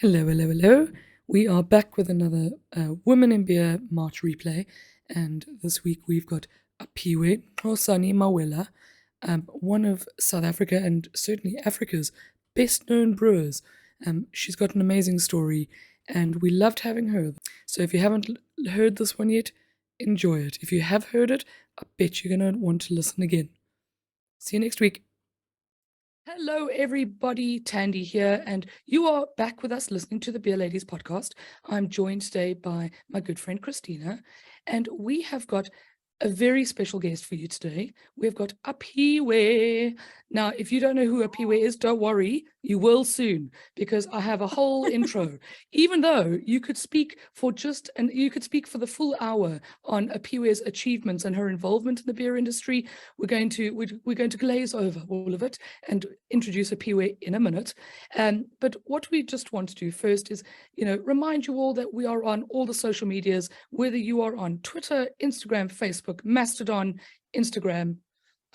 Hello, hello, hello. We are back with another Women in Beer March replay, and this week we've got Apiwe Nxusani-Mawela, one of South Africa and certainly Africa's best-known brewers. She's got an amazing story, and we loved having her. So if you haven't heard this one yet, enjoy it. If you have heard it, I bet you're going to want to listen again. See you next week. Hello, everybody. Tandy here, and you are back with us listening to the Beer Ladies podcast. I'm joined today by my good friend Christina, and we have got a very special guest for you today. We've got Apiwe. Now, if you don't know who Apiwe is, don't worry, you will soon, because I have a whole intro. Even though you could speak for the full hour on Apiwe's achievements and her involvement in the beer industry, we're going to glaze over all of it and introduce Apiwe in a minute. But what we just want to do first is, remind you all that we are on all the social medias, whether you are on Twitter, Instagram, Facebook, Mastodon, Instagram.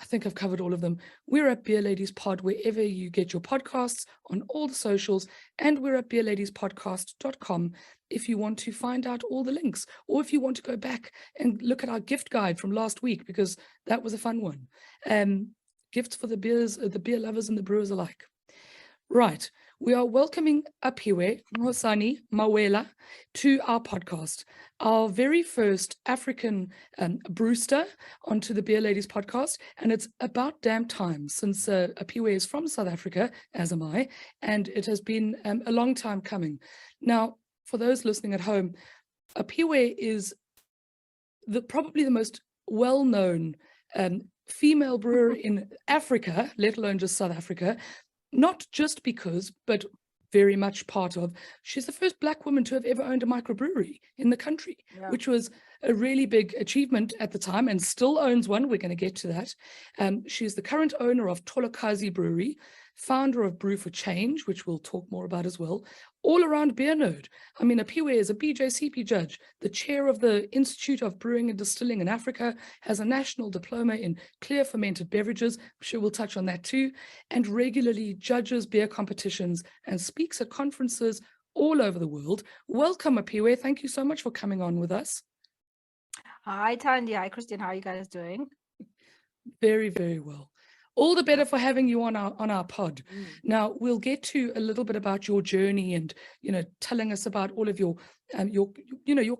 I think I've covered all of them. We're at Beer Ladies Pod wherever you get your podcasts, on all the socials, and we're at beerladiespodcast.com if you want to find out all the links, or if you want to go back and look at our gift guide from last week, because that was a fun one. Gifts for the beer lovers and the brewers alike. Right, we are welcoming Apiwe Nxusani-Mawela to our podcast, our very first African brewster onto the Beer Ladies podcast, and it's about damn time, since Apiwe is from South Africa, as am I, and it has been a long time coming. Now, for those listening at home, Apiwe is probably the most well-known female brewer in Africa, let alone just South Africa. Not just because, but very much part of. She's the first Black woman to have ever owned a microbrewery in the country, which was a really big achievement at the time, and still owns one. We're going to get to that. She's the current owner of Tolokazi Brewery, founder of Brew4Change, which we'll talk more about as well, all-around beer nerd. I mean, Apiwe is a BJCP judge, the chair of the Institute of Brewing and Distilling in Africa, has a national diploma in clear fermented beverages, I'm sure we'll touch on that too, and regularly judges beer competitions and speaks at conferences all over the world. Welcome, Apiwe. Thank you so much for coming on with us. Hi, Tandy. Hi, Christine. How are you guys doing? Very, very well. All the better for having you on our pod. Now, we'll get to a little bit about your journey and, telling us about all of your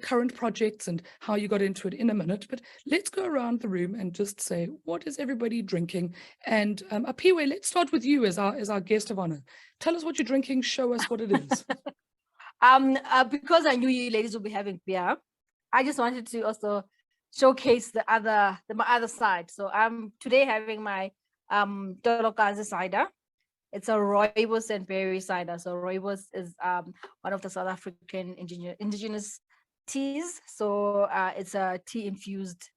current projects and how you got into it in a minute. But let's go around the room and just say, what is everybody drinking? And Apiwe, let's start with you as our guest of honor. Tell us what you're drinking. Show us what it is. Because I knew you ladies will be having beer, I just wanted to also showcase my other side. So I'm today having my Tolokazi cider. It's a rooibos and berry cider. So rooibos is one of the South African indigenous teas. So it's a tea infused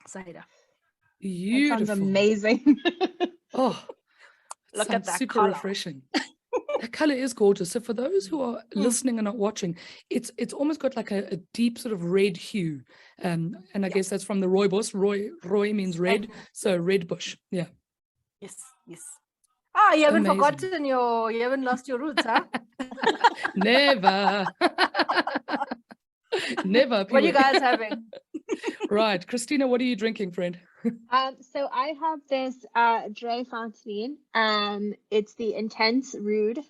cider. Beautiful. That sounds amazing. Oh, look at that super color. Refreshing. That color is gorgeous. So for those who are listening and not watching, it's almost got like a deep sort of red hue. And I guess that's from the rooibos. Rooi means red, so red bush. Yeah. Yes. Ah, you haven't forgotten you haven't lost your roots, huh? Never. Never. What are you guys having? Right. Christina, what are you drinking, friend? So I have this Dre Fontaine. It's the Intense Rude,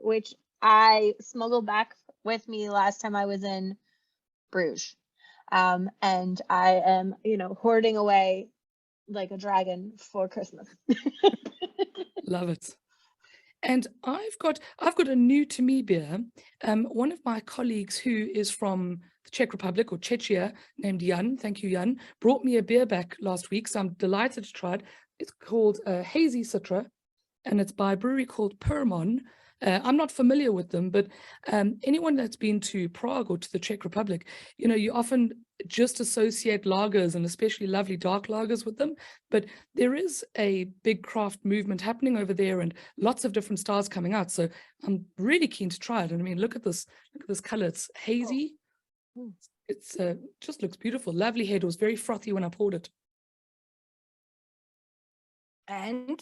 which I smuggled back with me last time I was in Bruges. And I am, hoarding away like a dragon for Christmas. Love it. And I've got a new to me beer. One of my colleagues who is from the Czech Republic, or Czechia, named Jan, thank you Jan, brought me a beer back last week, so I'm delighted to try it. It's called Hazy Citra, and it's by a brewery called Permon. I'm not familiar with them, but anyone that's been to Prague or to the Czech Republic, you often just associate lagers, and especially lovely dark lagers, with them. But there is a big craft movement happening over there, and lots of different styles coming out. So I'm really keen to try it. And I mean, look at this color. It's hazy. It's just looks beautiful. Lovely head. It was very frothy when I poured it. And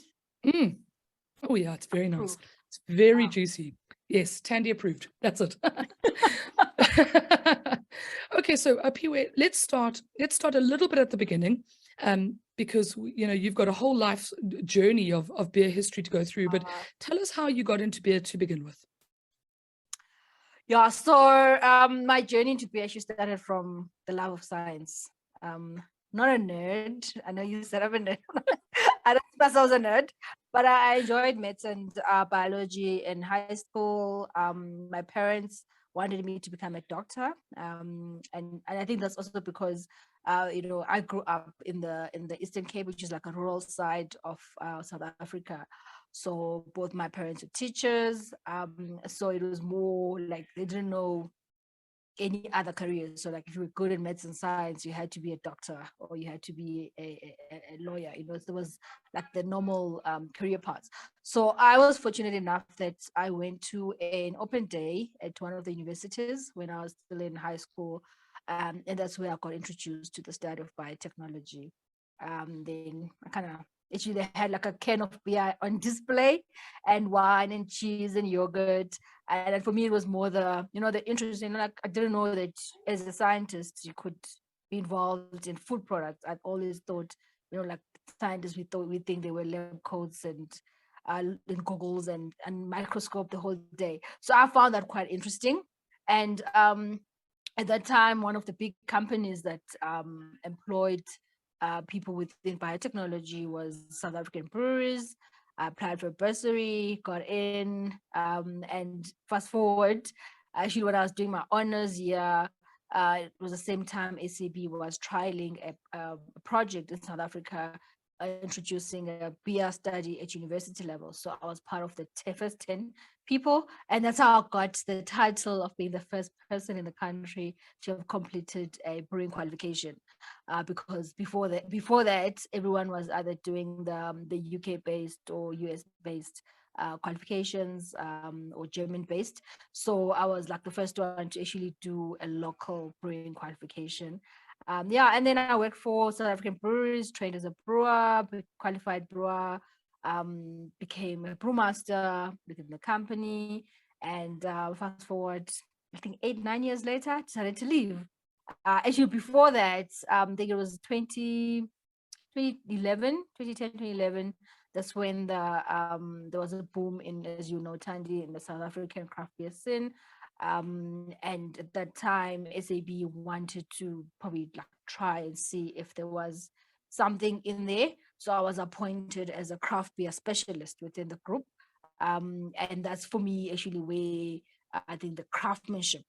oh yeah, it's very nice. It's very Wow. juicy. Yes, Tandy approved. That's it. Okay, so Apiwe, let's start a little bit at the beginning, because you've got a whole life journey of beer history to go through. But tell us how you got into beer to begin with. Yeah, so my journey into beer actually started from the love of science. Not a nerd. I know you said I'm a nerd. I don't think myself as a nerd, but I enjoyed maths and biology in high school. My parents wanted me to become a doctor, and I think that's also because I grew up in the Eastern Cape, which is like a rural side of South Africa. So both my parents were teachers, so it was more like they didn't know any other careers. So like if you were good in medicine science, you had to be a doctor or you had to be a lawyer. There was like the normal career paths. So I was fortunate enough that I went to an open day at one of the universities when I was still in high school, and that's where I got introduced to the study of biotechnology. Then I kind of actually they had like a can of beer on display and wine and cheese and yogurt. And for me, it was more the interest in, like, I didn't know that as a scientist, you could be involved in food products. I'd always thought, like scientists, we think they were lab coats and in goggles and microscope the whole day. So I found that quite interesting. And at that time, one of the big companies that employed people within biotechnology was South African Breweries. I applied for a bursary, got in, and fast forward, actually when I was doing my honors year, it was the same time SAB was trialing a project in South Africa, introducing a beer study at university level. So I was part of the first 10 people, and that's how I got the title of being the first person in the country to have completed a brewing qualification. Because before that, everyone was either doing the UK based or US based qualifications, or German based. So I was like the first one to actually do a local brewing qualification. And then I worked for South African Breweries, trained as a brewer, qualified brewer, became a brewmaster within the company, and fast forward, I think 8-9 years later, I decided to leave. Actually, before that, I think it was 2011. That's when there was a boom in, as you know, Tandy, in the South African craft beer scene. And at that time, SAB wanted to probably like try and see if there was something in there. So I was appointed as a craft beer specialist within the group. And that's for me actually where I think the craftsmanship,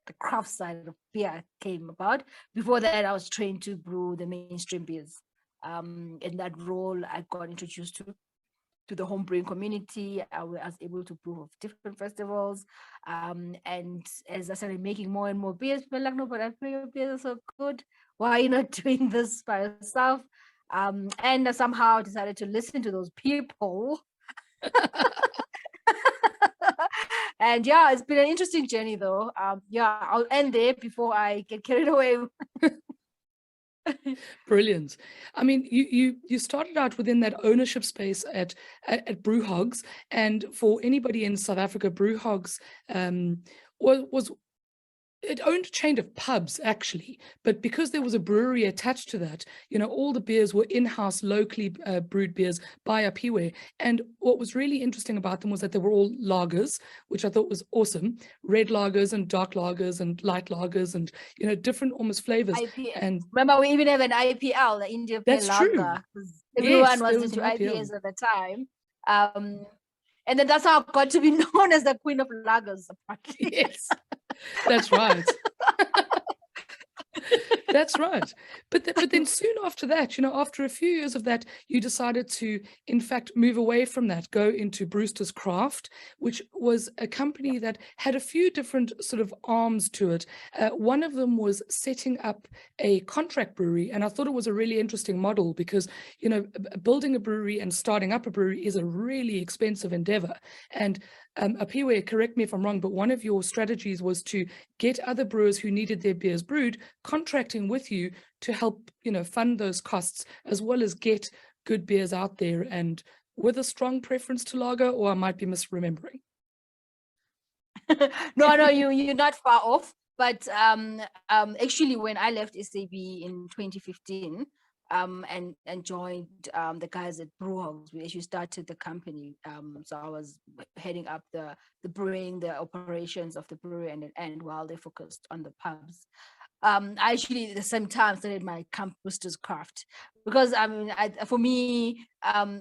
the craft side of beer came about. Before that, I was trained to brew the mainstream beers. In that role, I got introduced to the home brewing community. I was able to brew of different festivals. And as I started making more and more beers, people were like, no, but I feel your beers are so good. Why are you not doing this by yourself? And I somehow decided to listen to those people. And yeah, it's been an interesting journey though. I'll end there before I get carried away. Brilliant. I mean, you started out within that ownership space at Brewhogs, and for anybody in South Africa, Brewhogs was it owned a chain of pubs actually, but because there was a brewery attached to that, all the beers were in-house, locally brewed beers by Apiwe. And what was really interesting about them was that they were all lagers, which I thought was awesome. Red lagers and dark lagers and light lagers and different almost flavors. IPA. And remember, we even have an IPL, the India Pale that's true. Lager. Everyone Yes, there was was into an IPL. IPAs at the time. And then that's how I got to be known as the Queen of Lagers. Apparently. Yes, that's right. That's right. But then soon after that, after a few years of that, you decided to, in fact, move away from that, go into Brewster's Craft, which was a company that had a few different sort of arms to it. One of them was setting up a contract brewery. And I thought it was a really interesting model because, building a brewery and starting up a brewery is a really expensive endeavor. And Apiwe, correct me if I'm wrong, but one of your strategies was to get other brewers who needed their beers brewed contracting with you to help, fund those costs, as well as get good beers out there and with a strong preference to lager, or I might be misremembering? No, you're not far off. But actually, when I left SAB in 2015, and joined the guys at Brewers, we actually started the company. So I was heading up the brewing, the operations of the brewery, and while they focused on the pubs. I actually at the same time started my Camp Brewster's Craft, because for me,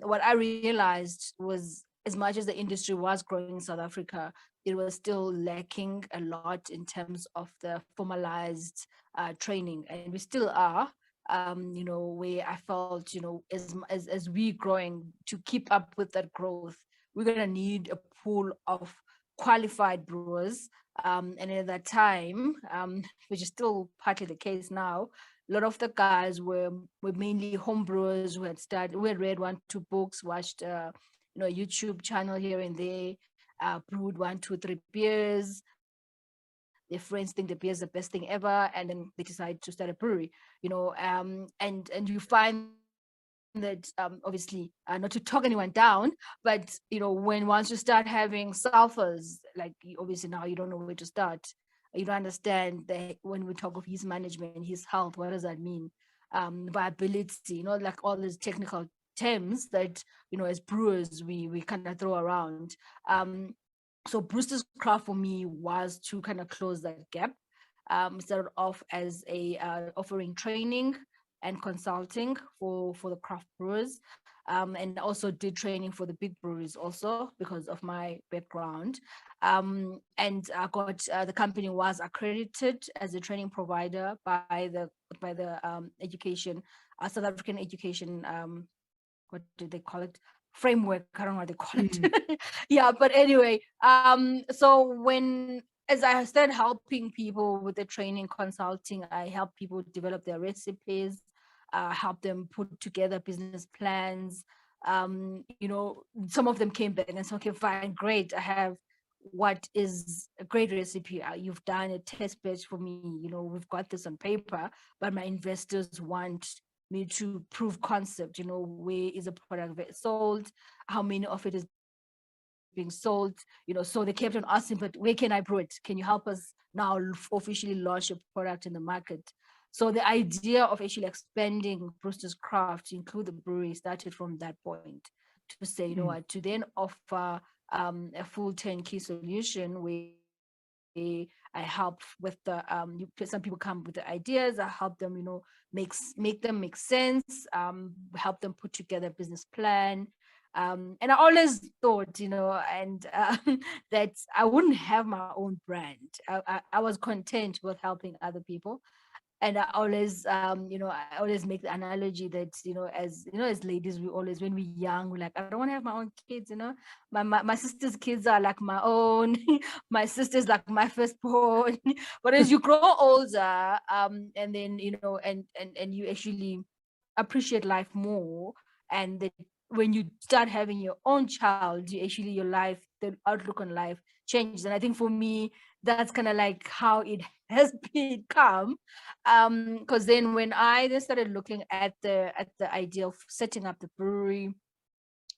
what I realized was, as much as the industry was growing in South Africa, it was still lacking a lot in terms of the formalized training, and we still are. Where I felt, as we growing, to keep up with that growth, we're gonna need a pool of qualified brewers. And at that time, which is still partly the case now, a lot of the guys were mainly home brewers who had read 1-2 books, watched YouTube channel here and there, brewed 1-2-3 beers. Their friends think the beer is the best thing ever, and then they decide to start a brewery. And you find that, obviously, not to talk anyone down, but once you start having sulfurs, like, obviously now you don't know where to start. You don't understand that when we talk of his management, his health, what does that mean? Viability, like all these technical terms that as brewers we kind of throw around. So Brewster's Craft for me was to kind of close that gap. Started off as offering training and consulting for the craft brewers, and also did training for the big breweries also because of my background. And I got the company was accredited as a training provider by the education, South African education, what do they call it, framework, I don't know what they call it. Yeah, but anyway, so as I started helping people with the training consulting, I help people develop their recipes, help them put together business plans. Some of them came back and said, okay, fine, great, I have what is a great recipe. You've done a test batch for me, we've got this on paper, but my investors want me to prove concept, where is a product sold, how many of it is being sold, so they kept on asking, but where can I brew it? Can you help us now officially launch a product in the market? So the idea of actually expanding Brewster's Craft to include the brewery started from that point, to say, to then offer a full turnkey solution where I help with the some people come with the ideas, I help them, make them make sense, help them put together a business plan. And I always thought, and that I wouldn't have my own brand. I was content with helping other people. And I always, I always make the analogy that, as ladies, we always, when we're young, we're like, I don't want to have my own kids, my sister's kids are like my own, my sister's like my firstborn. But as you grow older, and then, and you actually appreciate life more, and that when you start having your own child, your life, the outlook on life changes. And I think for me, that's kind of like how it has become. Because then when I then started looking at the idea of setting up the brewery,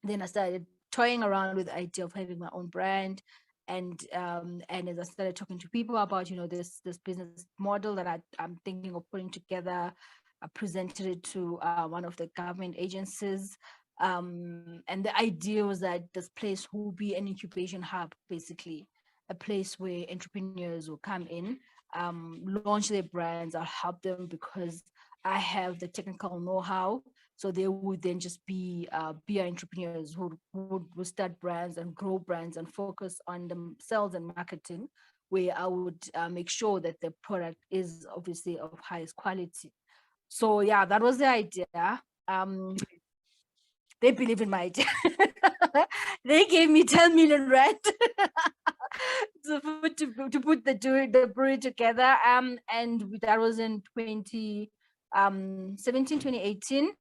then I started toying around with the idea of having my own brand. And as I started talking to people about, this business model that I'm thinking of putting together, I presented it to one of the government agencies. And the idea was that this place will be an incubation hub, basically, a place where entrepreneurs will come in, launch their brands. I'll help them because I have the technical know-how. So they would then just be beer entrepreneurs who would start brands and grow brands and focus on themselves and marketing, where I would make sure that the product is obviously of highest quality. So yeah, that was the idea. They believe in my idea. They gave me 10 million rand to put the brewery together. And that was in 2017, 2018.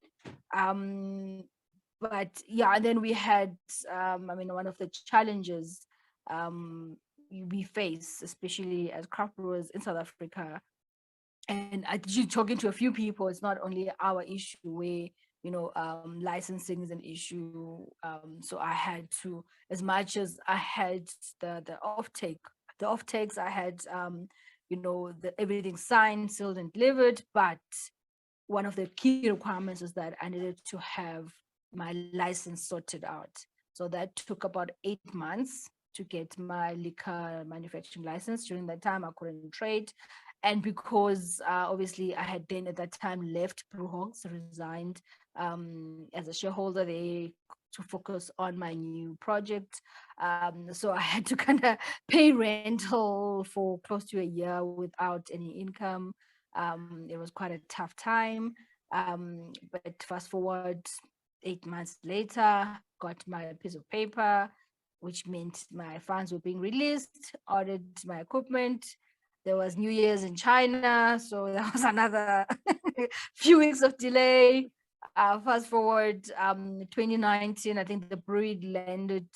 But yeah, and then we had, one of the challenges we face, especially as craft brewers in South Africa, and actually talking to a few people, it's not only our issue, where licensing is an issue. So I had to, as much as I had the offtakes, I had, everything signed, sealed, and delivered. But one of the key requirements is that I needed to have my license sorted out. So that took about 8 months to get my liquor manufacturing license. During that time, I couldn't trade. And because obviously I had then at that time left Brewhogs, resigned as a shareholder there to focus on my new project. So I had to kind of pay rental for close to a year without any income. It was quite a tough time. But fast forward 8 months later, got my piece of paper, which meant my funds were being released, ordered my equipment. There was New Year's in China, so there was another few weeks of delay. Fast forward 2019, I think the brewery landed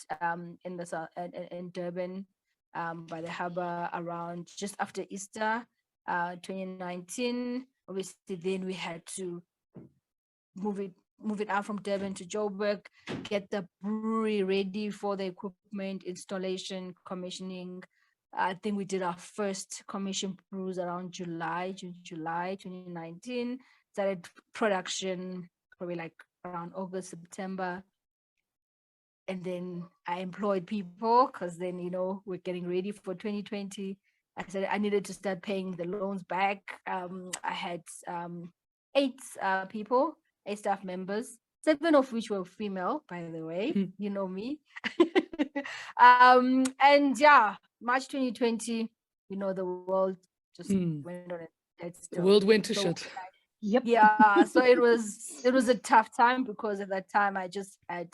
in Durban by the harbor around just after Easter 2019. Obviously, then we had to move it out from Durban to Joburg, get the brewery ready for the equipment installation, commissioning. I think we did our first commission brews around July 2019. Started production probably like around August, September. And then I employed people because then, we're getting ready for 2020. I said I needed to start paying the loans back. I had 8 people, 8 staff members, 7 of which were female, by the way. You know me. And yeah, March 2020, the world just went on a dead still. The world went to shit. Yep. Yeah, so it was a tough time because at that time I just had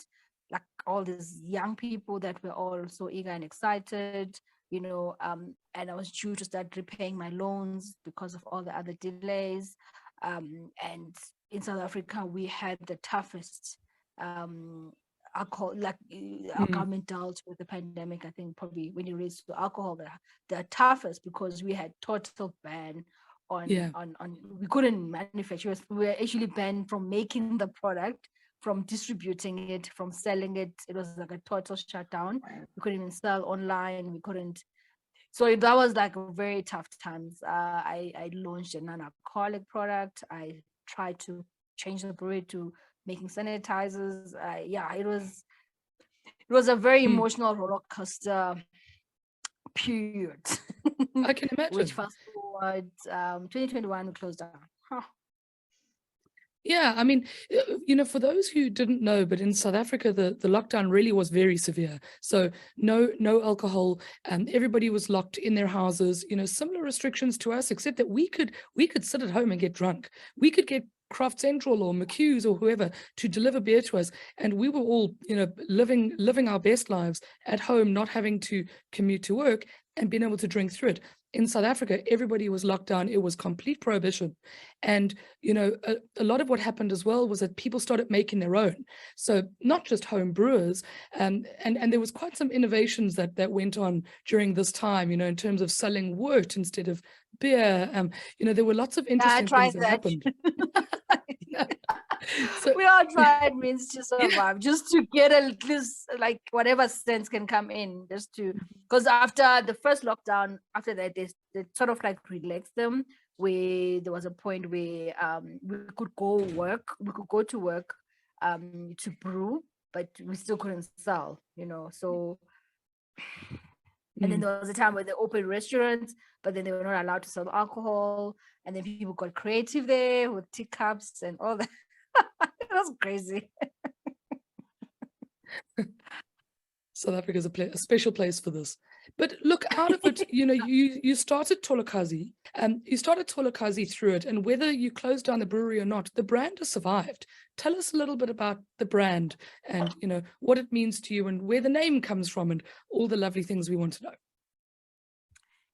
like all these young people that were all so eager and excited, and I was due to start repaying my loans because of all the other delays. And in South Africa, we had the toughest alcohol, like our government dealt with the pandemic. I think probably when it relates to alcohol, the toughest because we had total ban on we couldn't manufacture. We were actually banned from making the product, from distributing it, from selling it. It was like a total shutdown. We couldn't even sell online. We couldn't. So that was like a very tough times. I launched a non-alcoholic product. I tried to change the brewery to making sanitizers. It was a very emotional roller coaster period. I can imagine. Which fast forward 2021 we closed down. Yeah, I mean, for those who didn't know, but in South Africa, the lockdown really was very severe. So no alcohol, and everybody was locked in their houses. Similar restrictions to us, except that we could sit at home and get drunk. We could get Craft Central or McHugh's or whoever to deliver beer to us, and we were all, living our best lives at home, not having to commute to work and being able to drink through it. In South Africa, everybody was locked down. It was complete prohibition. And, a lot of what happened as well was that people started making their own. So not just home brewers. And there was quite some innovations that went on during this time, in terms of selling wort instead of beer. There were lots of interesting things that happened. So we all tried means to survive, just to get at least like whatever sense can come in, just to, because after the first lockdown, after that they sort of like relaxed them, where there was a point where we could go to work to brew, but we still couldn't sell, so. And then there was a time where they opened restaurants, but then they were not allowed to sell alcohol. And then people got creative there with teacups and all that. It was crazy. South Africa is a special place for this. But look, out of it, you started Tolokazi, you started Tolokazi through it, and whether you closed down the brewery or not, the brand has survived. Tell us a little bit about the brand and, what it means to you and where the name comes from and all the lovely things we want to know.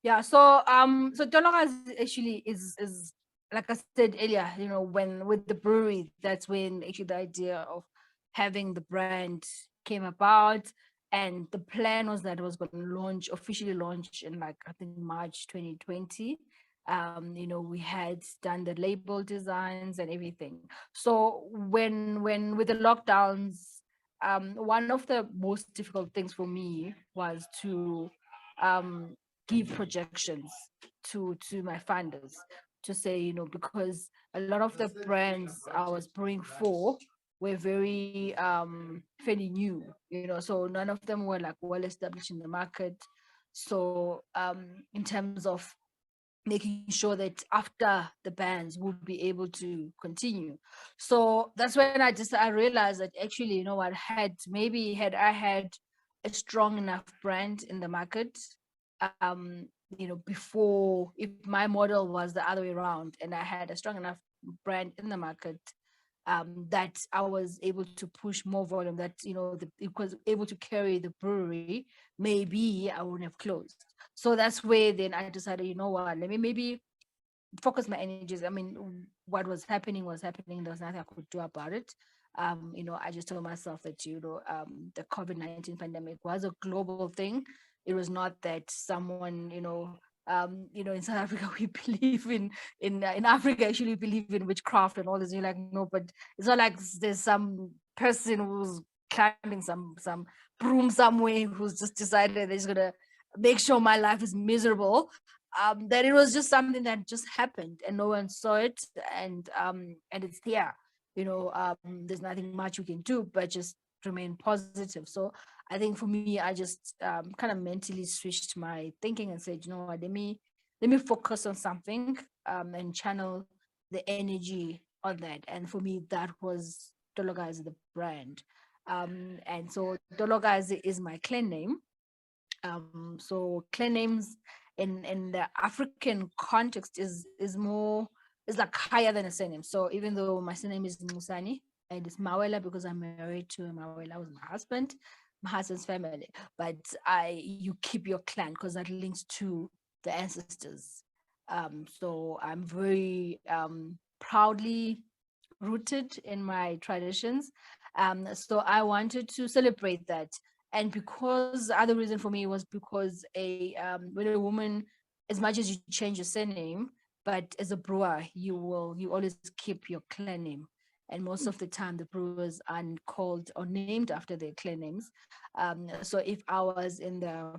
Yeah, so Tolokazi actually is like I said earlier, when with the brewery, that's when actually the idea of having the brand came about. And the plan was that it was going to officially launch in like, I think March 2020. We had done the label designs and everything. So when with the lockdowns, one of the most difficult things for me was to give projections to my funders, to say, because a lot of the brands I was brewing for were very fairly new, so none of them were like well established in the market. So in terms of making sure that after the bans would be able to continue. So that's when I realized that actually, what, had I had a strong enough brand in the market, before, if my model was the other way around and I had a strong enough brand in the market, that I was able to push more volume, that it was able to carry the brewery, maybe I wouldn't have closed. So that's where then I decided, what, let me maybe focus my energies. I mean, what was happening, there's nothing I could do about it. I just told myself that the COVID-19 pandemic was a global thing. It was not that someone, in South Africa we believe in Africa, actually, we believe in witchcraft and all this. You're like, no, but it's not like there's some person who's climbing some broom somewhere who's just decided they're just gonna make sure my life is miserable. That it was just something that just happened and no one saw it, and it's here. There's nothing much we can do but just remain positive. So I think for me, I just kind of mentally switched my thinking and said, what, let me focus on something, and channel the energy on that. And for me, that was Tolokazi, the brand. And so Tolokazi is my clan name. So clan names in the African context is like higher than a surname. So even though my surname is Nxusani and it's Mawela because I'm married to Mawela, was my husband's family, but you keep your clan because that links to the ancestors. So I'm very proudly rooted in my traditions. So I wanted to celebrate that. And because the other reason for me was because when a woman, as much as you change your surname, but as a brewer, you always keep your clan name. And most of the time, the brewers are called or named after their clan names. So if I was in the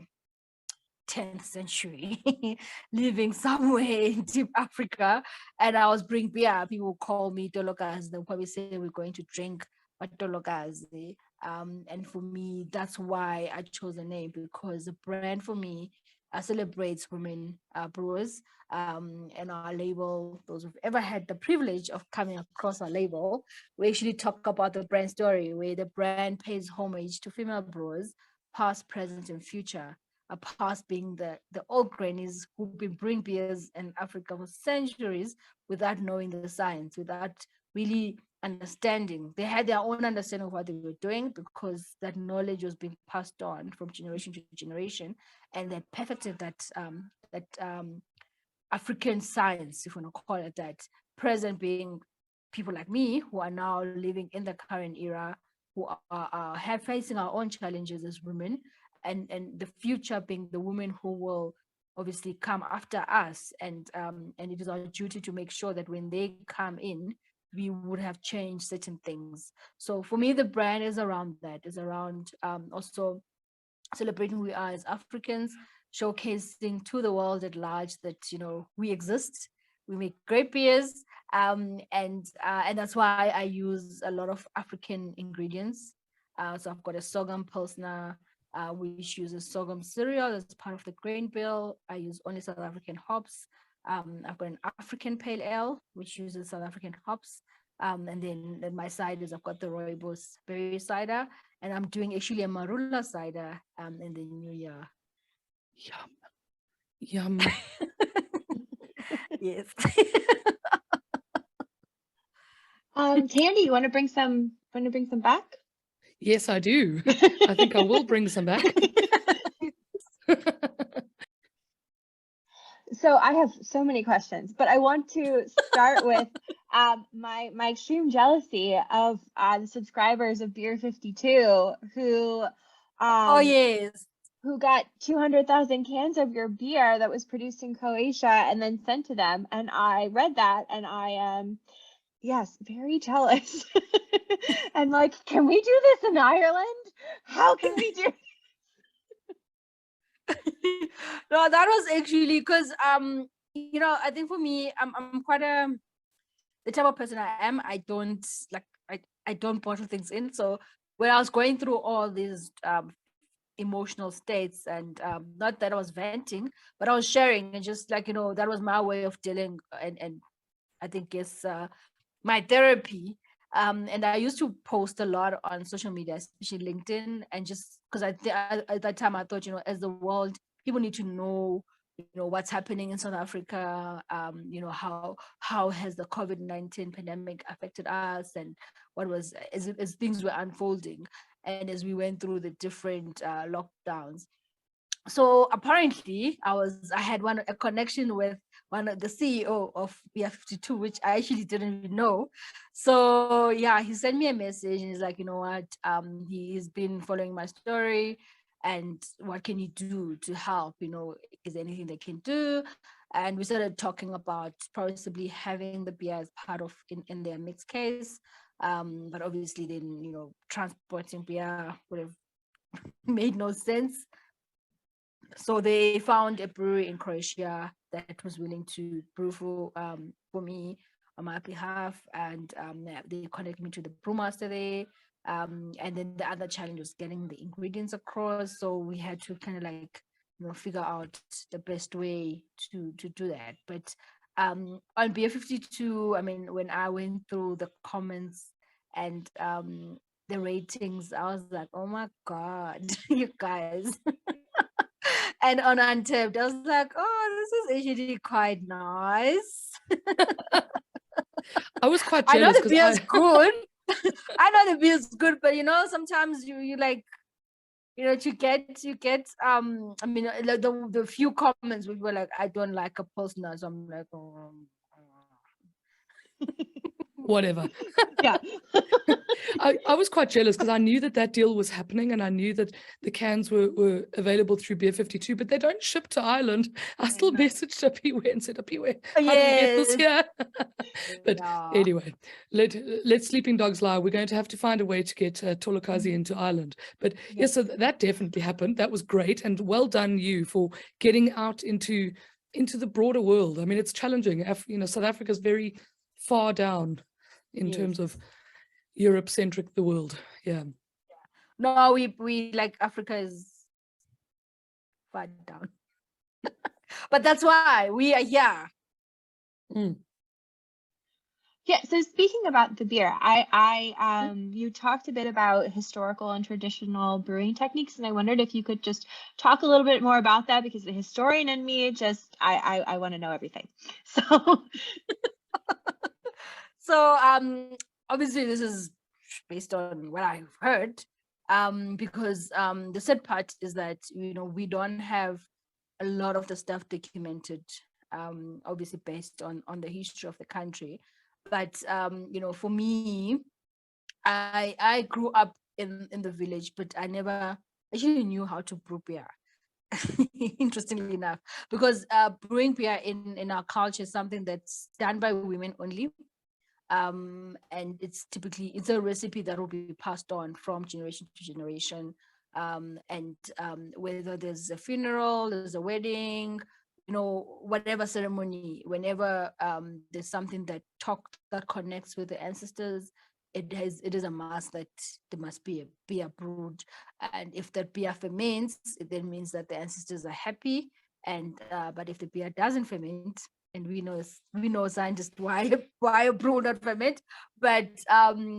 10th century living somewhere in deep Africa and I was bringing beer, people would call me Tolokazi. They'll probably say we're going to drink a Tolokazi. And for me, that's why I chose the name, because the brand for me celebrates women brewers. And our label, those who've ever had the privilege of coming across our label, we actually talk about the brand story, where the brand pays homage to female brewers, past, present, and future. A past being the old grannies who've been brewing beers in Africa for centuries without knowing the science, without really understanding. They had their own understanding of what they were doing because that knowledge was being passed on from generation to generation, and they perfected that African science, if we want to call it that. Present being people like me who are now living in the current era, who are facing our own challenges as women, and the future being the women who will obviously come after us, and it is our duty to make sure that when they come in, we would have changed certain things. So for me, the brand is around that, is around also celebrating who we are as Africans, showcasing to the world at large that we exist, we make great beers, and that's why I use a lot of African ingredients. So I've got a sorghum pilsner, which uses sorghum cereal as part of the grain bill. I use only South African hops. I've got an African pale ale, which uses South African hops. And then at my side is I've got the rooibos berry cider, and I'm doing actually a marula cider in the new year. Yum. Yes. Tandy, you want to bring some back? Yes, I do. I think I will bring some back. So I have so many questions, but I want to start with my extreme jealousy of the subscribers of Beer 52 who Oh yes. who got 200,000 cans of your beer that was produced in Croatia and then sent to them. And I read that and I am, yes, very jealous. And like, can we do this in Ireland? How can we do? No, that was actually because I think for me, I'm quite the type of person I am. I don't like I don't bottle things in. So when I was going through all these emotional states, and not that I was venting, but I was sharing, and just like that was my way of dealing, and I think it's my therapy. And I used to post a lot on social media, especially LinkedIn, and just because at that time I thought, as the world, people need to know, what's happening in South Africa. How has the COVID-19 pandemic affected us, and what was as things were unfolding, and as we went through the different lockdowns. So apparently I had a connection with one of the CEO of BF52, which I actually didn't know. So yeah, he sent me a message and he's like, you know what, he's been following my story, and what can you do to help? Is there anything they can do? And we started talking about possibly having the beer as part of in their mixed case. But obviously then, transporting beer would have made no sense. So they found a brewery in Croatia that was willing to brew for me on my behalf, and they connected me to the brewmaster there. And then the other challenge was getting the ingredients across. So we had to kind of like figure out the best way to do that. But on Beer 52, I mean, when I went through the comments and the ratings, I was like, oh my god, you guys. And on Untapped, I was like, oh, this is actually quite nice. I was quite I know jealous the because beer's good. I know the beer's good, but sometimes you like, to get I mean, like the few comments we were like, I don't like a Pilsner, so I'm like, whatever. Yeah. I was quite jealous because I knew that deal was happening, and I knew that the cans were available through Beer 52, but they don't ship to Ireland. I still messaged Apiwe and said, Apiwe, how do we get this here? But Yeah. anyway, let sleeping dogs lie. We're going to have to find a way to get Tolokazi into Ireland. But yes, so that definitely happened. That was great, and well done you for getting out into the broader world. I mean, it's challenging. South Africa is very far down in terms of Europe-centric the world. Yeah. No, we like Africa is far down. But that's why we are here. Yeah, so speaking about the beer, you talked a bit about historical and traditional brewing techniques, and I wondered if you could just talk a little bit more about that, because the historian in me I want to know everything. So obviously this is based on what I've heard, because the sad part is that we don't have a lot of the stuff documented, obviously based on the history of the country. But for me, I grew up in the village, but I never actually knew how to brew beer. Interestingly enough, because brewing beer in our culture is something that's done by women only. And it's a recipe that will be passed on from generation to generation. And whether there's a funeral, there's a wedding, whatever ceremony, whenever there's something that connects with the ancestors, it is a must that there must be a beer brewed. And if that beer ferments, it then means that the ancestors are happy. And but if the beer doesn't ferment, and we know scientists why a brew not ferment, but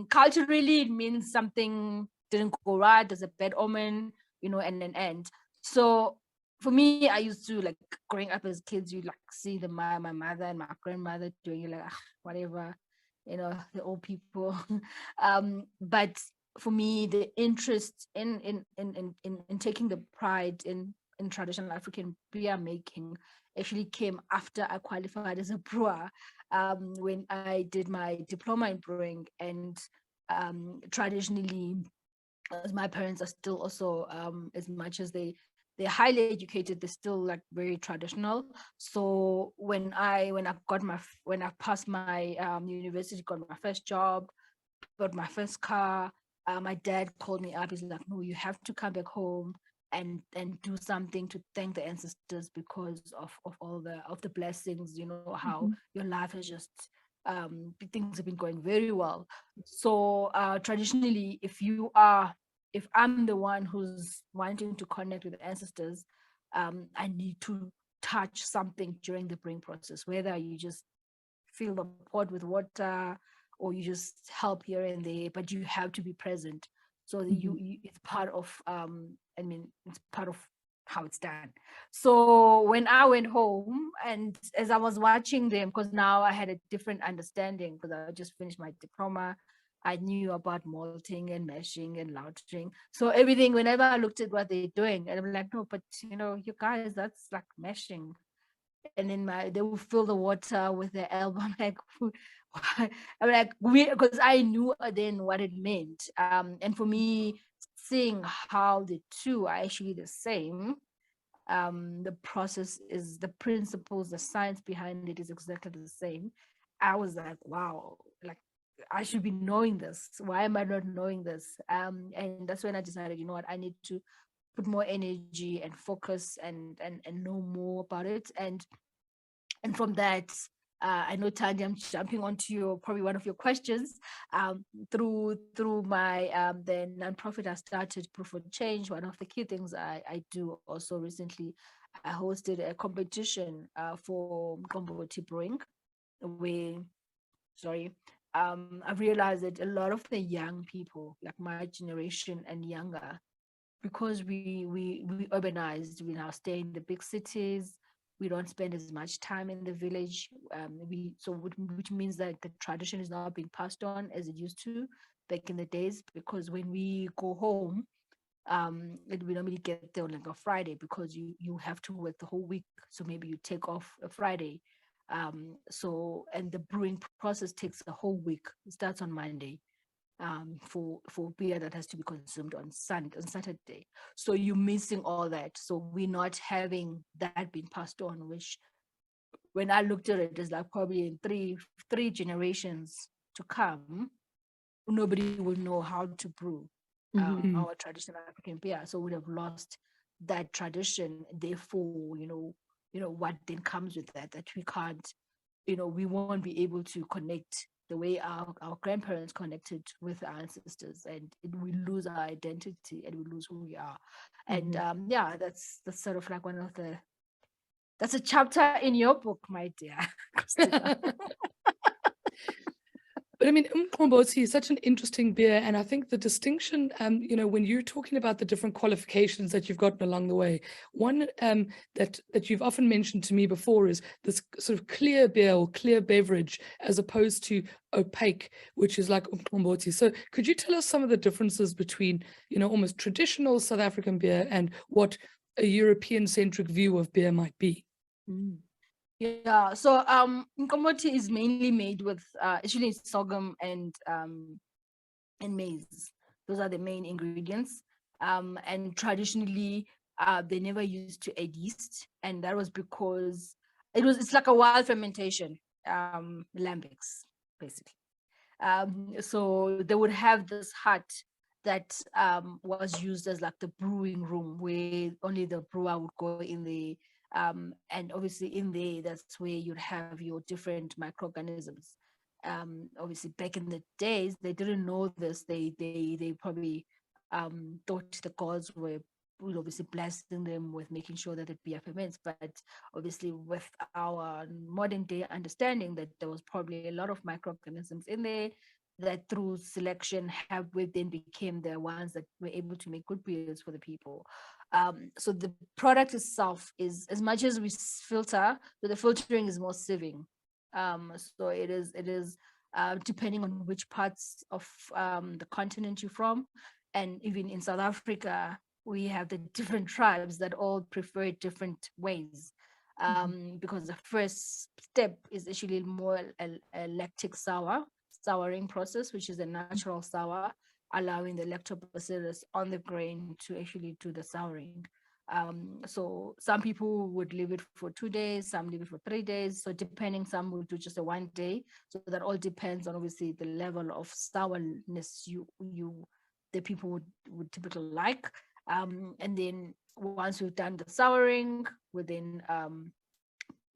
culturally it means something didn't go right, there's a bad omen, and an end. So for me, I used to, like, growing up as kids, you like see my mother and my grandmother doing it, like, whatever, the old people. But for me, the interest in taking the pride in traditional African beer making actually came after I qualified as a brewer, when I did my diploma in brewing. And traditionally, as my parents are still also, as much as they they're highly educated, they're still like very traditional. So when I passed my university, got my first job, got my first car, my dad called me up. He's like, no, you have to come back home and do something to thank the ancestors because of all the blessings, you know, how your life has just things have been going very well. So traditionally, if I'm the one who's wanting to connect with the ancestors, I need to touch something during the brewing process, whether you just fill the pot with water or you just help here and there, but you have to be present. So that you it's part of it's part of how it's done. So when I went home, and as I was watching them, because now I had a different understanding, because I just finished my diploma, I knew about malting and mashing and lautering. So everything, whenever I looked at what they're doing, and I'm like, no, but you know, you guys, that's like mashing. And then they will fill the water with their elbow. I'm like, I'm like, because I knew then what it meant. And for me, seeing how the two are actually the same, the process is the principles, the science behind it is exactly the same. I was like, wow, like I should be knowing this. Why am I not knowing this? And that's when I decided, you know what, I need to put more energy and focus and know more about it. And from that, I know, Tanya, I'm jumping onto your probably one of your questions. Through my the nonprofit I started, Brew4Change. One of the key things I do also recently, I hosted a competition for Mkomboti brewing, where I've realized that a lot of the young people, like my generation and younger, because we urbanized, we now stay in the big cities, we don't spend as much time in the village, which means that the tradition is not being passed on as it used to back in the days. Because when we go home, we normally get there on like a Friday, because you have to work the whole week, so maybe you take off a Friday. And the brewing process takes a whole week. It starts on Monday, for beer that has to be consumed on Saturday. So you're missing all that. So we're not having that being passed on, which when I looked at it, is like probably in three generations to come, nobody will know how to brew our traditional African beer. So we'd have lost that tradition. Therefore, what then comes with that we can't, we won't be able to connect the way our grandparents connected with our ancestors, and we lose our identity and we lose who we are. And that's sort of like that's a chapter in your book, my dear Christina. But I mean, Mkomboti is such an interesting beer, and I think the distinction, when you're talking about the different qualifications that you've gotten along the way, one that you've often mentioned to me before is this sort of clear beer or clear beverage, as opposed to opaque, which is like Mkomboti. So could you tell us some of the differences between, almost traditional South African beer and what a European-centric view of beer might be? Yeah, so Mkomboti is mainly made with actually sorghum and maize. Those are the main ingredients. And traditionally, they never used to add yeast, and that was because it's like a wild fermentation, lambics, basically. So they would have this hut that was used as like the brewing room, where only the brewer would go in the and obviously in there, that's where you'd have your different microorganisms. Obviously back in the days, they didn't know this. They probably thought the gods were obviously blessing them with making sure that the beer ferments. But obviously with our modern day understanding, that there was probably a lot of microorganisms in there that through selection have then became the ones that were able to make good beers for the people. So the product itself is, as much as we filter, but the filtering is more sieving. So it is depending on which parts of the continent you're from. And even in South Africa, we have the different tribes that all prefer different ways. Because the first step is actually more a lactic souring process, which is a natural sour, allowing the lactobacillus on the grain to actually do the souring. So some people would leave it for 2 days, some leave it for 3 days. So depending, some will do just a 1 day. So that all depends on obviously the level of sourness the people would typically like. And then once we've done the souring, we then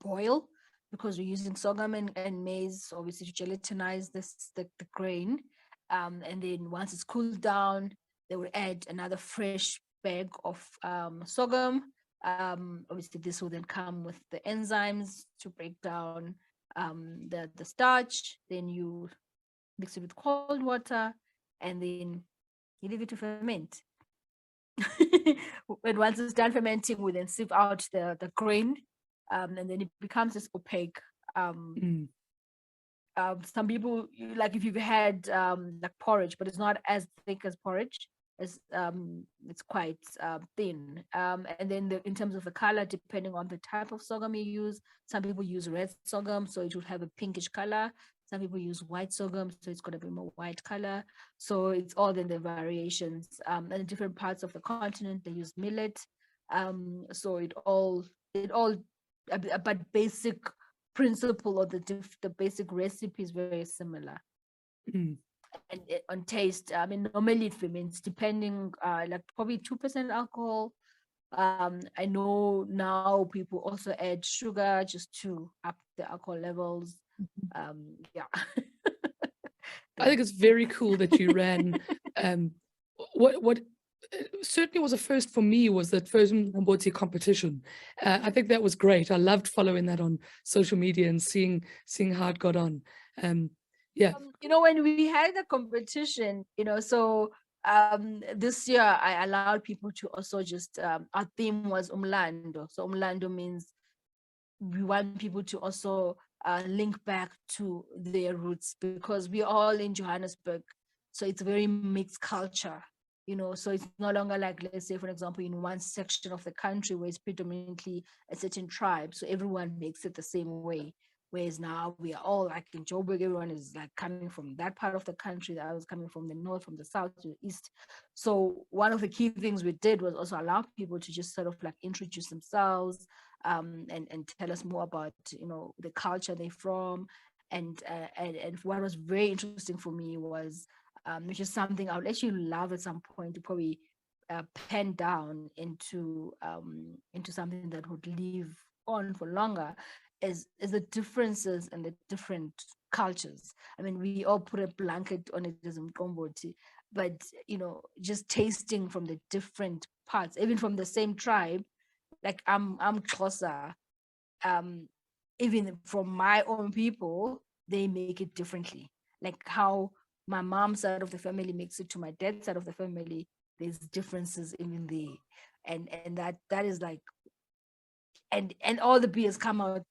boil, because we're using sorghum and maize, obviously, to gelatinize the grain. And then once it's cooled down, they will add another fresh bag of sorghum. Obviously, this will then come with the enzymes to break down the starch. Then you mix it with cold water, and then you leave it to ferment. And once it's done fermenting, we then sieve out the grain, and then it becomes this opaque. Some people like, if you've had like porridge, but it's not as thick as porridge. It's quite thin. And then in terms of the color, depending on the type of sorghum you use, some people use red sorghum, so it will have a pinkish color. Some people use white sorghum, so it's going to be more white color. So it's all in the variations. And in different parts of the continent, they use millet. So but basic principle of the basic recipe is very similar. And on taste, I mean, normally it ferments depending, like probably 2% alcohol. I know now people also add sugar just to up the alcohol levels. Yeah. I think it's very cool that you ran. What certainly was a first for me was that first Mboti competition. I think that was great. I loved following that on social media and seeing how it got on. Yeah. When we had the competition, so this year I allowed people to also just our theme was umlando. So umlando means we want people to also link back to their roots, because we're all in Johannesburg, so it's a very mixed culture. So it's no longer like, let's say, for example, in one section of the country where it's predominantly a certain tribe, so everyone makes it the same way. Whereas now we are all like in Joburg, everyone is like coming from that part of the country. That was coming from the north, from the south to the east. So one of the key things we did was also allow people to just sort of like introduce themselves, and tell us more about the culture they're from. And what was very interesting for me was, which is something I would actually love at some point to probably pen down into something that would live on for longer, is the differences and the different cultures. I mean, we all put a blanket on it as mkomboti, but just tasting from the different parts, even from the same tribe. Like I'm Xhosa, even from my own people, they make it differently. Like how my mom's side of the family makes it to my dad's side of the family, there's differences even there. And that is like, and all the beers come out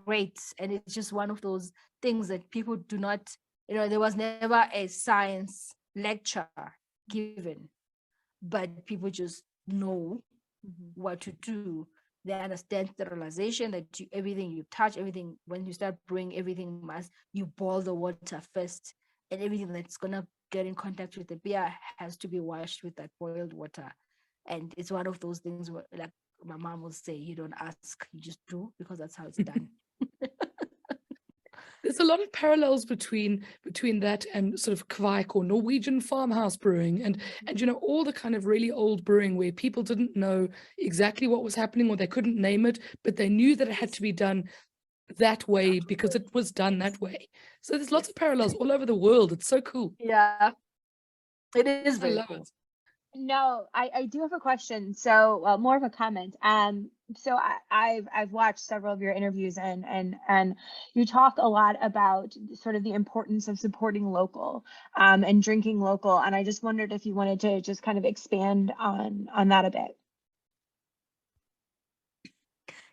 great. And it's just one of those things that people do not, there was never a science lecture given, but people just know what to do. They understand sterilization, that everything you touch, everything, when you start brewing, everything you boil the water first, and everything that's gonna get in contact with the beer has to be washed with that boiled water. And it's one of those things where, like my mom will say, you don't ask, you just do, because that's how it's done. There's a lot of parallels between that and sort of Kveik or Norwegian farmhouse brewing, and all the kind of really old brewing where people didn't know exactly what was happening, or they couldn't name it, but they knew that it had to be done that way because it was done that way. So there's lots of parallels all over the world. It's so cool. Yeah, it is I very love cool. it. No, I do have a question. So more of a comment. So I've watched several of your interviews, and you talk a lot about sort of the importance of supporting local, and drinking local. And I just wondered if you wanted to just kind of expand on that a bit.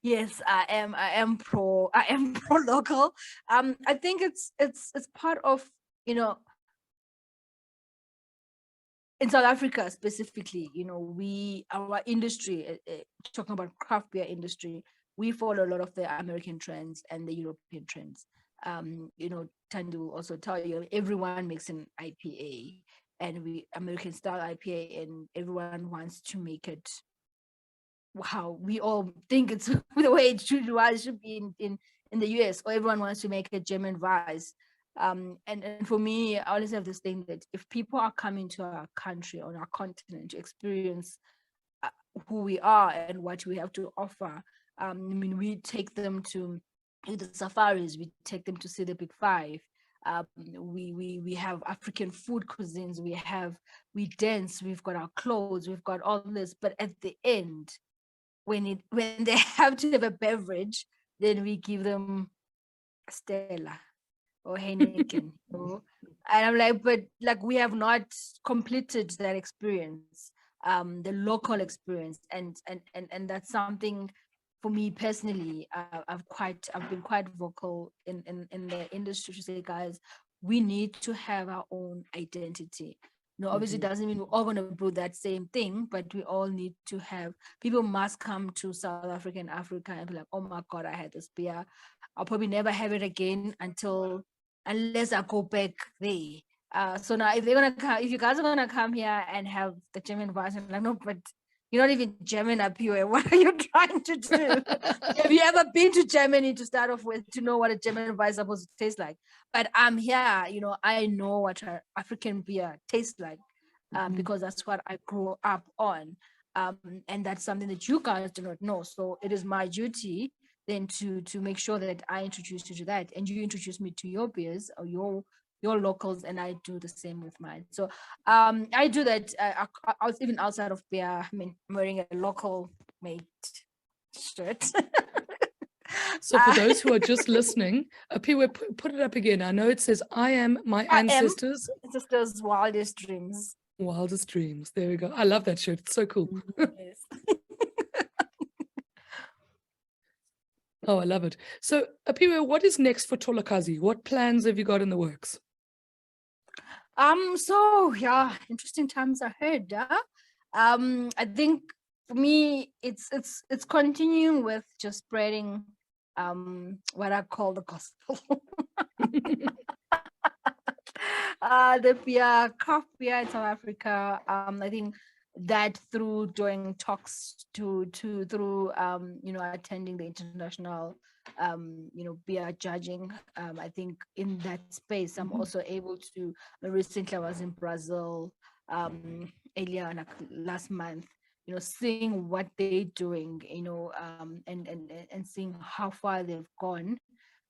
Yes, I am pro local. I think it's part of, in South Africa specifically, our industry, talking about craft beer industry, we follow a lot of the American trends and the European trends. Tandy will also tell you, everyone makes an IPA, and American style IPA, and everyone wants to make it how we all think it's the way it should be in the US, or everyone wants to make a German Weiss. And for me, I always have this thing that if people are coming to our country, on our continent, to experience who we are and what we have to offer, I mean, we take them to the safaris, we take them to see the Big Five. We have African food cuisines, we dance, we've got our clothes, we've got all this, but at the end, when they have to have a beverage, then we give them Stella or Heineken, you know? And I'm like, but like we have not completed that experience, the local experience, and that's something for me personally. I've been quite vocal in the industry to say, guys, we need to have our own identity. No, obviously it doesn't mean we're all going to brew that same thing, but we all need to have, people must come to South Africa and Africa and be like, oh my God, I had this beer. I'll probably never have it again unless I go back there. So now if you guys are gonna come here and have the German Weiss, I'm like, no, but you're not even German up here. What are you trying to do? Have you ever been to Germany to start off with to know what a German Weiss is supposed to taste like? But I'm here, I know what African beer tastes like, because that's what I grew up on. And that's something that you guys do not know. So it is my duty then to make sure that I introduce you to that, and you introduce me to your beers or your locals, and I do the same with mine. So I do that. I was even outside of beer. I mean, I'm wearing a local made shirt. So for those who are just listening, Apiwe, put it up again. I know it says, I am my ancestors' wildest dreams. Wildest dreams. There we go. I love that shirt. It's so cool. Yes. Oh, I love it. So, Apiwe, what is next for Tolokazi? What plans have you got in the works? So yeah, interesting times ahead. I think for me, it's continuing with just spreading what I call the gospel. The beer, craft beer in South Africa. I think that through doing talks through attending the international beer judging, I think in that space I'm also able to. Recently I was in Brazil earlier, like last month, seeing what they're doing, and seeing how far they've gone.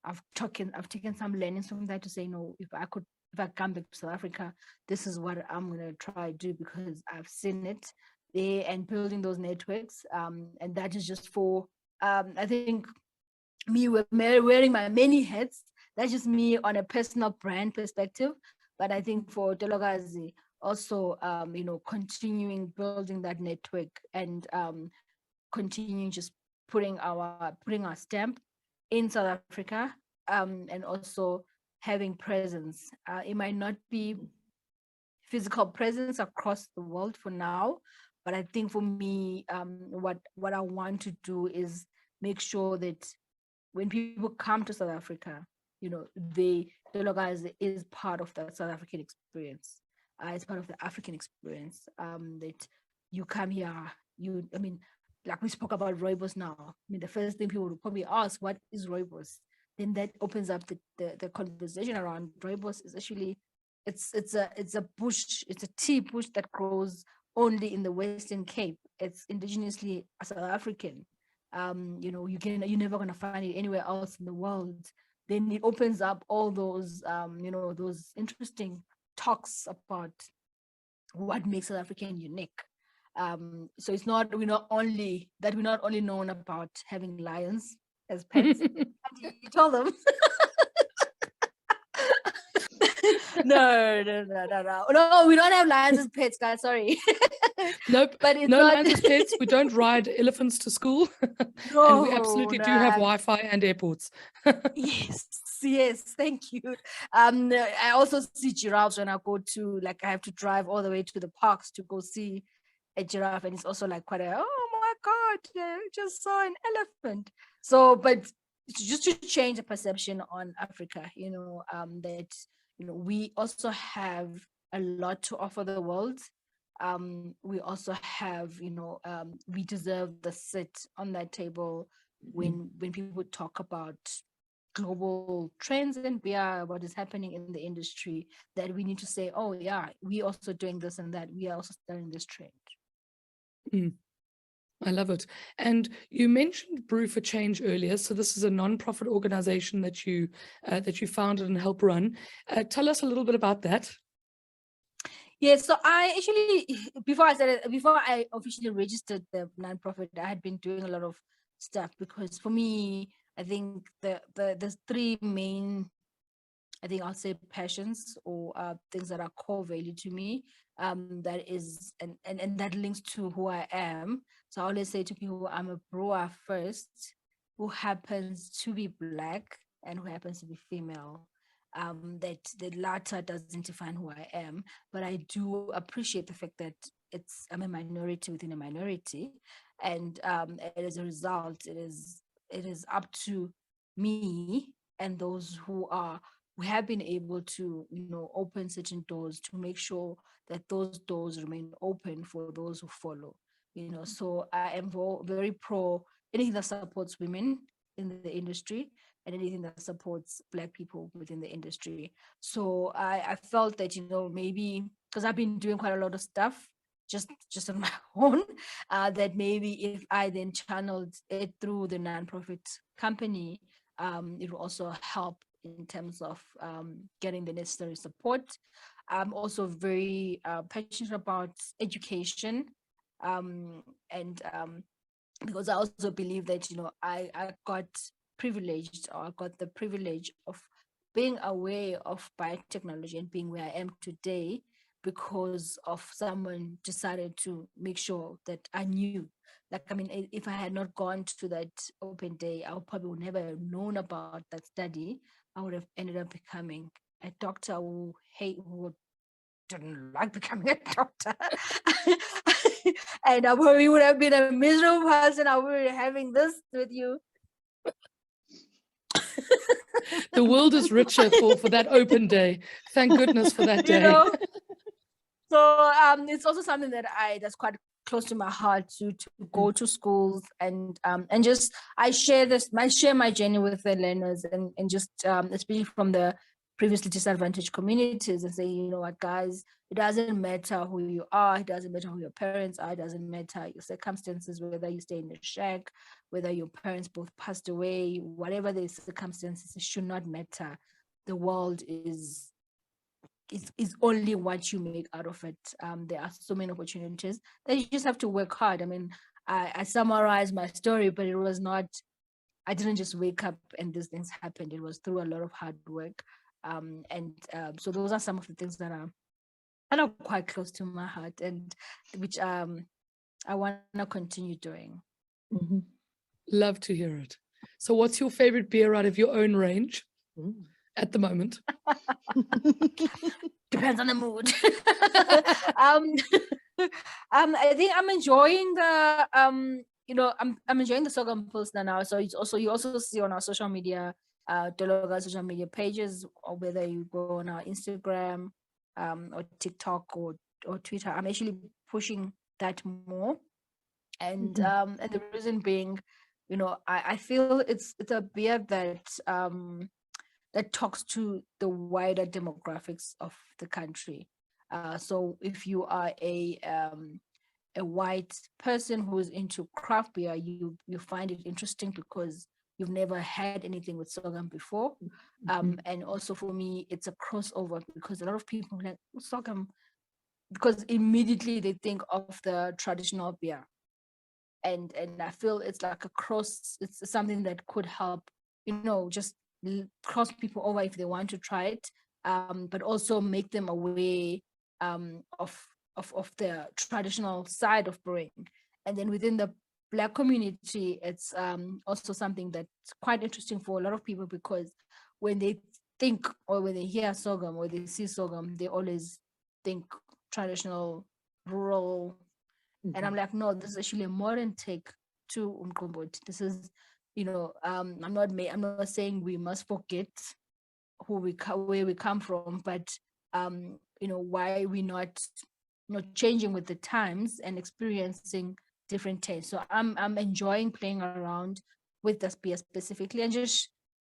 I've taken some learnings from that to say, if I come back to South Africa, this is what I'm going to try to do, because I've seen it there, and building those networks. And that is just for, I think, me wearing my many hats. That's just me on a personal brand perspective. But I think for Tolokazi, also, continuing building that network, and continuing just putting our stamp in South Africa, and also having presence. It might not be physical presence across the world for now, but I think for me, what I want to do is make sure that when people come to South Africa, Tolokazi is part of the South African experience. It's part of the African experience. That you come here, like we spoke about rooibos now. I mean, the first thing people would probably ask, what is rooibos? Then that opens up the conversation around rooibos. Is actually, it's a bush, it's a tea bush that grows only in the Western Cape. It's indigenously South African. You're never gonna find it anywhere else in the world. Then it opens up all those those interesting talks about what makes South African unique. So it's not we're not only known about having lions as pets. You told them. No, we don't have lions as pets, guys. Sorry. Nope. But it's no not... lions as pets. We don't ride elephants to school. No, and we absolutely do have Wi-Fi and airports. Yes, thank you. I also see giraffes when I go to, like, I have to drive all the way to the parks to go see a giraffe, and it's also like quite a, oh my God, I just saw an elephant. So, but just to change the perception on Africa, that we also have a lot to offer the world. we also have, we deserve the sit on that table when people talk about global trends in beer, what is happening in the industry, that we need to say, oh yeah, we also doing this and that. We are also starting this trend. I love it. And you mentioned Brew4Change earlier. So this is a non-profit organization that you founded and help run. Tell us a little bit about that. Yeah, so I actually, before I officially registered the nonprofit, I had been doing a lot of stuff, because for me, I think there's three main, I think I'll say, passions or things that are core value to me. That is, and that links to who I am. So I always say to people, I'm a brewer first, who happens to be Black and who happens to be female. That the latter doesn't define who I am, but I do appreciate the fact that I'm a minority within a minority, and as a result, it is up to me and those who have been able to, open certain doors to make sure that those doors remain open for those who follow. So I am very pro anything that supports women in the industry and anything that supports Black people within the industry. So I felt that, maybe because I've been doing quite a lot of stuff just on my own, that maybe if I then channeled it through the nonprofit company, it will also help in terms of getting the necessary support. I'm also very passionate about education, and because I also believe that, I got privileged, or I got the privilege of being aware of biotechnology and being where I am today because of someone decided to make sure that I knew. Like, I mean, if I had not gone to that open day, I probably would never have known about that study. I would have ended up becoming a doctor who didn't like becoming a doctor. And I probably would have been a miserable person. I would be having this with you. The world is richer for that open day. Thank goodness for that day. So it's also something that's quite close to my heart to go to schools and just I share my journey with the learners and just especially from the previously disadvantaged communities, and say, you know what, guys, it doesn't matter who you are, it doesn't matter who your parents are, it doesn't matter your circumstances, whether you stay in a shack, whether your parents both passed away, whatever the circumstances, it should not matter. The world is only what you make out of it. There are so many opportunities that you just have to work hard. I mean, I summarized my story, but it was not, I didn't just wake up and these things happened. It was through a lot of hard work. So those are some of the things that are quite close to my heart, and which I want to continue doing. Mm-hmm. Love to hear it. So what's your favorite beer out of your own range at the moment? Depends on the mood. I think I'm enjoying the I'm enjoying the sorghum pilsner now. So you also see on our social media, Tolokazi social media pages, or whether you go on our Instagram, or TikTok or Twitter. I'm actually pushing that more, and the reason being, I feel it's a beer that talks to the wider demographics of the country. So if you are a white person who's into craft beer, you find it interesting because you've never had anything with sorghum before. And also for me, it's a crossover because a lot of people like sorghum, because immediately they think of the traditional beer. And I feel it's like it's something that could help, just cross people over if they want to try it, but also make them aware of the traditional side of brewing. And then within the Black community, it's also something that's quite interesting for a lot of people, because when they think, or when they hear sorghum or they see sorghum, they always think traditional, rural. And I'm like, no, this is actually a modern take to Umqombothi. This is, I'm not saying we must forget where we come from, but why we not changing with the times and experiencing different tastes. So I'm enjoying playing around with this beer specifically, and just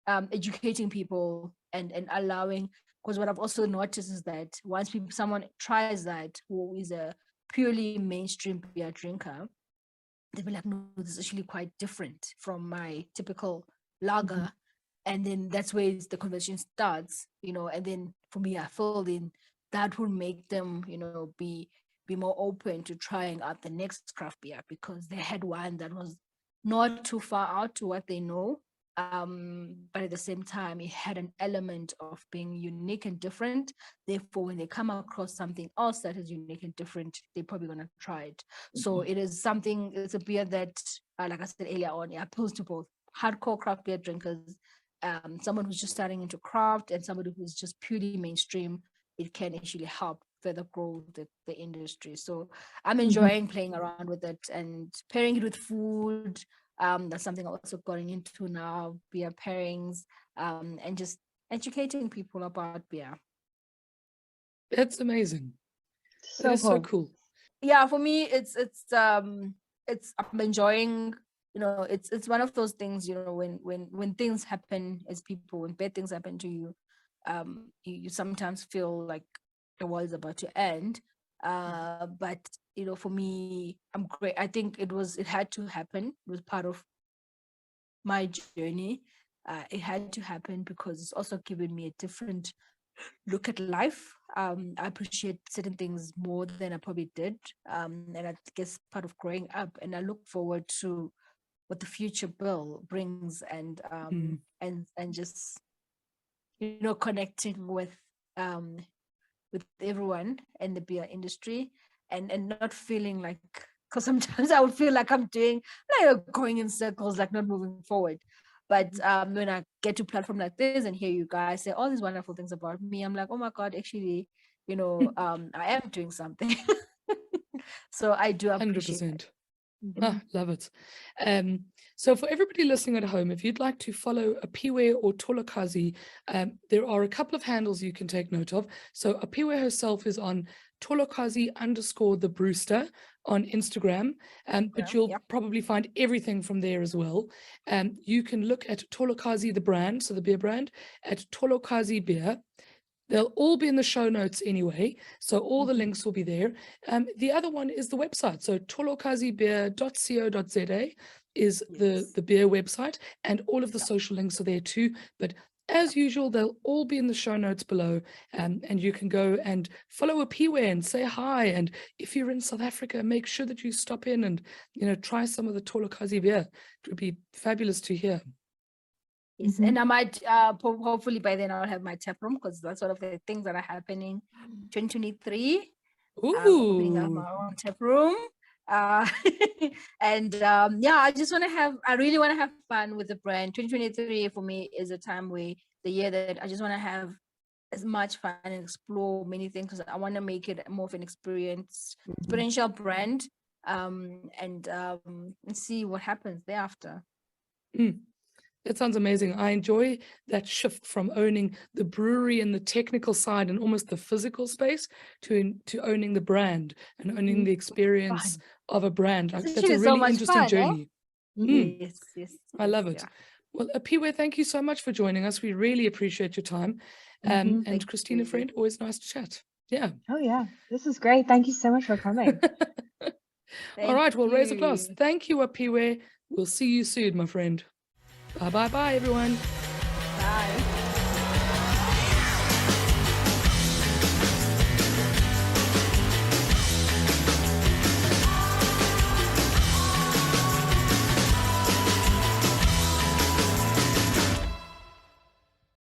educating people and allowing, because what I've also noticed is that once someone tries that who is a purely mainstream beer drinker, they'll be like, no, this is actually quite different from my typical lager. And then that's where the conversation starts, and then for me, I feel then that will make them, be more open to trying out the next craft beer, because they had one that was not too far out to what they know. But at the same time, it had an element of being unique and different. Therefore, when they come across something else that is unique and different, they're probably going to try it. So it is something, it's a beer that, like I said earlier on, it appeals to both hardcore craft beer drinkers, someone who's just starting into craft, and somebody who's just purely mainstream. It can actually help further grow the industry. So I'm enjoying playing around with it and pairing it with food. That's something I'm also going into now, beer pairings, and just educating people about beer. That's amazing. That is so cool. Yeah, for me, it's I'm enjoying. It's one of those things. When things happen as people, when bad things happen to you, you sometimes feel like the world is about to end. But for me, I'm great. I think it had to happen. It was part of my journey. It had to happen because it's also given me a different look at life. I appreciate certain things more than I probably did. And I guess part of growing up, and I look forward to what the future brings, and just connecting with everyone in the beer industry, and not feeling like, because sometimes I would feel like I'm doing going in circles, like not moving forward. But when I get to a platform like this and hear you guys say all these wonderful things about me, I'm like, oh my God, actually, I am doing something. So I do appreciate 100%. it. Love it. So for everybody listening at home, if you'd like to follow Apiwe or Tolokazi, there are a couple of handles you can take note of. So Apiwe herself is on Tolokazi_the Brewster on Instagram, but you'll probably find everything from there as well. You can look at Tolokazi, the brand, so the beer brand, at Tolokazi Beer. They'll all be in the show notes anyway, so all the links will be there. The other one is the website. So tolokazibeer.co.za is the beer website, and all of the social links are there too. But as usual, they'll all be in the show notes below, and you can go and follow Apiwe and say hi. And if you're in South Africa, make sure that you stop in and try some of the Tolokazi beer. It would be fabulous to hear. Yes, and I might hopefully by then I'll have my tap room, because that's one of the things that are happening. 2023, opening up my own tap room, and I really want to have fun with the brand. 2023 for me is a time where the year that I just want to have as much fun and explore many things, because I want to make it more of an experiential brand, and see what happens thereafter. That sounds amazing. I enjoy that shift from owning the brewery and the technical side and almost the physical space to owning the brand and owning the experience of a brand. That's a really interesting journey. Yes. I love it. Well, Apiwe, thank you so much for joining us. We really appreciate your time. And Christina, friend, always nice to chat. Yeah. Oh, yeah. This is great. Thank you so much for coming. All right. Well, raise a glass. Thank you, Apiwe. We'll see you soon, my friend. Bye, everyone. Bye.